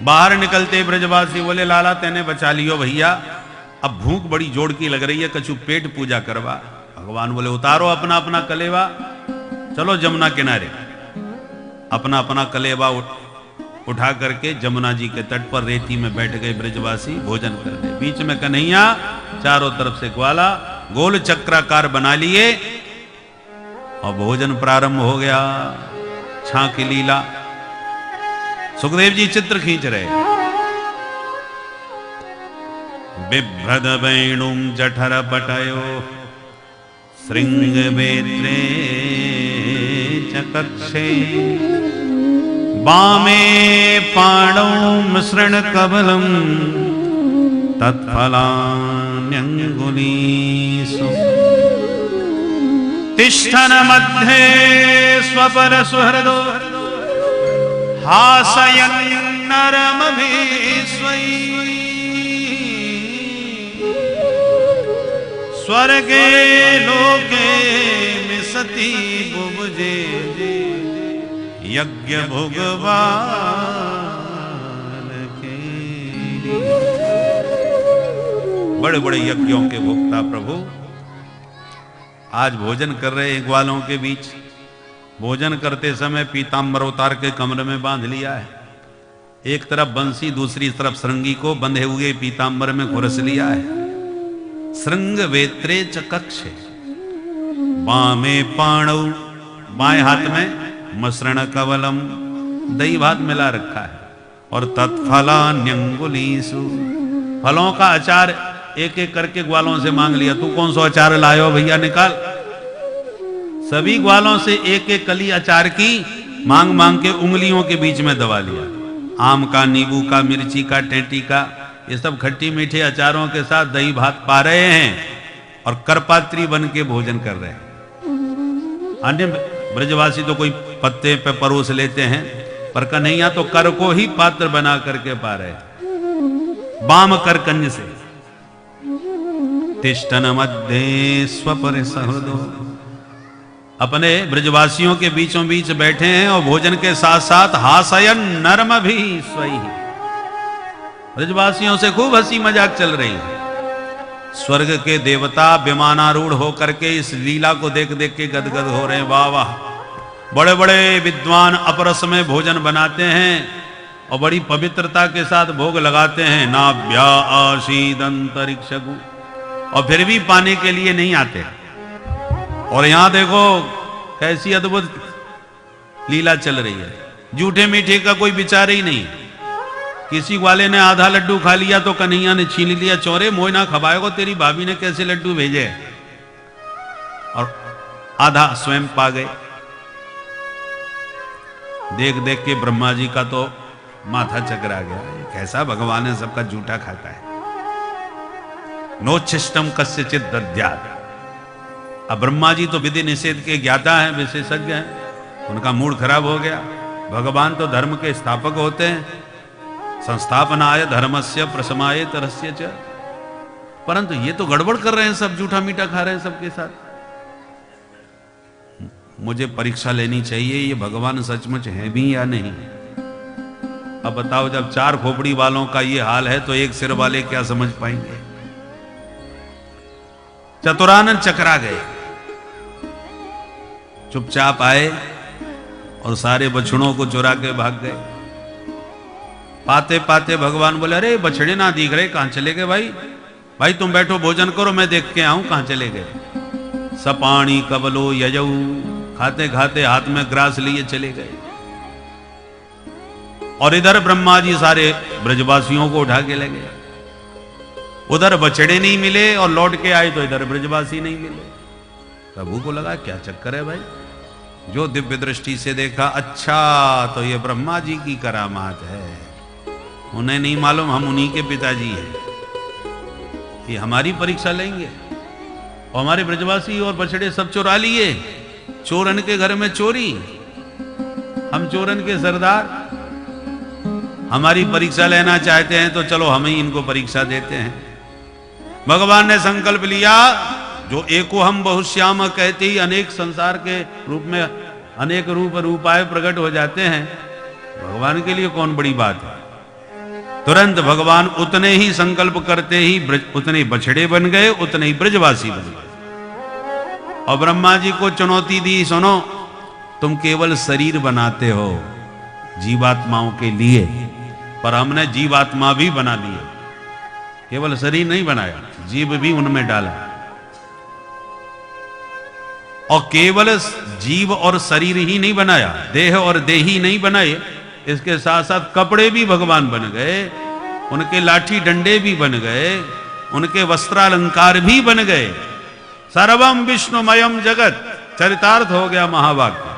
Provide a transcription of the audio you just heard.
बाहर निकलते ब्रजवासी बोले लाला तेने बचा लियो भैया, अब भूख बड़ी जोड़ की लग रही है, कछु पेट पूजा करवा। भगवान बोले उतारो अपना अपना कलेवा, चलो जमुना किनारे। अपना अपना कलेवा उठा करके जमुना जी के तट पर रेती में बैठ गए ब्रजवासी भोजन करने। बीच में कन्हैया, चारों तरफ से ग्वाला, गोल चक्राकार बना लिए और भोजन प्रारंभ हो गया। छाकी लीला सुखदेव जी चित्र खींच रहे। बिभ्रद वेणुं जठर पटयो श्रृंग वेत्रे चकक्षे वामे पाणौ मिश्रण कबलम तत्फलान्यंगुलीषु तिष्ठन मध्ये स्वपर सुहृदो हासयन् नरमभिस्वै स्वर्गे लोके मिसति बुभुजे यज्ञ भोगवान के। बड़े बड़े यज्ञों के भोक्ता प्रभु आज भोजन कर रहे हैं ग्वालों के बीच। भोजन करते समय पीताम्बर उतार के कमर में बांध लिया है। एक तरफ बंसी, दूसरी तरफ श्रृंगी को बंधे हुए पीताम्बर में घुरस लिया है। श्रृंग वेत्रे चकक्षे वामे पाणौ, बाएं हाथ में मसृण कवलम, दही भात मिला रखा है। और तत्फलान्यंगुलीषु, फलों का अचार एक एक करके ग्वालों से मांग लिया। तू कौन सा अचार लायो भैया निकाल। सभी ग्वालों से एक एक कली अचार की मांग मांग के उंगलियों के बीच में दबा लिया। आम का, नींबू का, मिर्ची का, टेंटी का, ये सब खट्टी मीठे अचारों के साथ दही भात पा रहे हैं और करपात्री बन के भोजन कर रहे हैं। अन्य ब्रजवासी तो कोई पत्ते पे परोस लेते हैं, पर कन्हैया तो कर को ही पात्र बना करके पा रहे हैं। बाम कर कंज से तिष्ठन मध्य स्वपर सहृदो, अपने ब्रजवासियों के बीचों बीच बैठे हैं और भोजन के साथ साथ हासयन नरम भी स्वई, ब्रजवासियों से खूब हंसी मजाक चल रही है। स्वर्ग के देवता विमानारूढ़ होकर के इस लीला को देख देख के गदगद हो रहे हैं। वाह वाह, बड़े बड़े विद्वान अपरस में भोजन बनाते हैं और बड़ी पवित्रता के साथ भोग लगाते हैं। नाभ्या आशीद अंतरिक्षगु, और फिर भी पाने के लिए नहीं आते। और यहां देखो कैसी अद्भुत लीला चल रही है। जूठे मीठे का कोई विचार ही नहीं। किसी वाले ने आधा लड्डू खा लिया तो कन्हैया ने छीन लिया। चोरे मोह ना खबाएगो, तेरी भाभी ने कैसे लड्डू भेजे, और आधा स्वयं पा गए। देख देख के ब्रह्मा जी का तो माथा चकरा गया। कैसा भगवान है, सबका जूठा खाता है। नोच्छिष्टम कस्यचित् दद्यात्। अब ब्रह्मा जी तो विधि निषेध के ज्ञाता हैं, विशेषज्ञ हैं, उनका मूड खराब हो गया। भगवान तो धर्म के स्थापक होते हैं। संस्थापनाय धर्मस्य प्रशमाय तरस्य च, परंतु ये तो गड़बड़ कर रहे हैं, सब जूठा मीठा खा रहे हैं सबके साथ। मुझे परीक्षा लेनी चाहिए, ये भगवान सचमुच है भी या नहीं। अब बताओ, जब चार खोपड़ी वालों का ये हाल है तो एक सिर वाले क्या समझ पाएंगे। चतुरानन चकरा गए, चुपचाप आए और सारे बछड़ों को चुरा के भाग गए। पाते पाते भगवान बोले, अरे बछड़े ना दिख रहे, कहां चले गए भाई? भाई तुम बैठो भोजन करो, मैं देख के आऊं कहां चले गए। सपाणी कबलो यजऊ, खाते खाते हाथ में ग्रास लिए चले गए। और इधर ब्रह्मा जी सारे ब्रजवासियों को उठा के ले गए। उधर बछड़े नहीं मिले और लौट के आए तो इधर ब्रजवासी नहीं मिले। प्रभु को लगा क्या चक्कर है भाई। जो दिव्य दृष्टि से देखा, अच्छा तो ये ब्रह्मा जी की करामात है। उन्हें नहीं मालूम हम उन्हीं के पिताजी हैं। ये हमारी परीक्षा लेंगे। और हमारे ब्रजवासी और बछड़े सब चुरा लिए। चोरन के घर में चोरी, हम चोरन के सरदार। हमारी परीक्षा लेना चाहते हैं तो चलो हम ही इनको परीक्षा देते हैं। भगवान ने संकल्प लिया, जो एको हम बहुश्याम कहते ही अनेक संसार के रूप में अनेक रूपाए प्रकट हो जाते हैं। भगवान के लिए कौन बड़ी बात है। तुरंत भगवान उतने ही संकल्प करते ही उतने बछड़े बन गए, उतने ही ब्रजवासी बन गए। और ब्रह्मा जी को चुनौती दी, सुनो तुम केवल शरीर बनाते हो जीवात्माओं के लिए, पर हमने जीवात्मा भी बना लिए, केवल शरीर नहीं बनाया, जीव भी उनमें डाला। और केवल जीव और शरीर ही नहीं बनाया, देह और देही नहीं बनाए, इसके साथ साथ कपड़े भी भगवान बन गए, उनके लाठी डंडे भी बन गए, उनके वस्त्रालंकार भी बन गए। सर्वम विष्णुमयम जगत, चरितार्थ हो गया महावाक्य।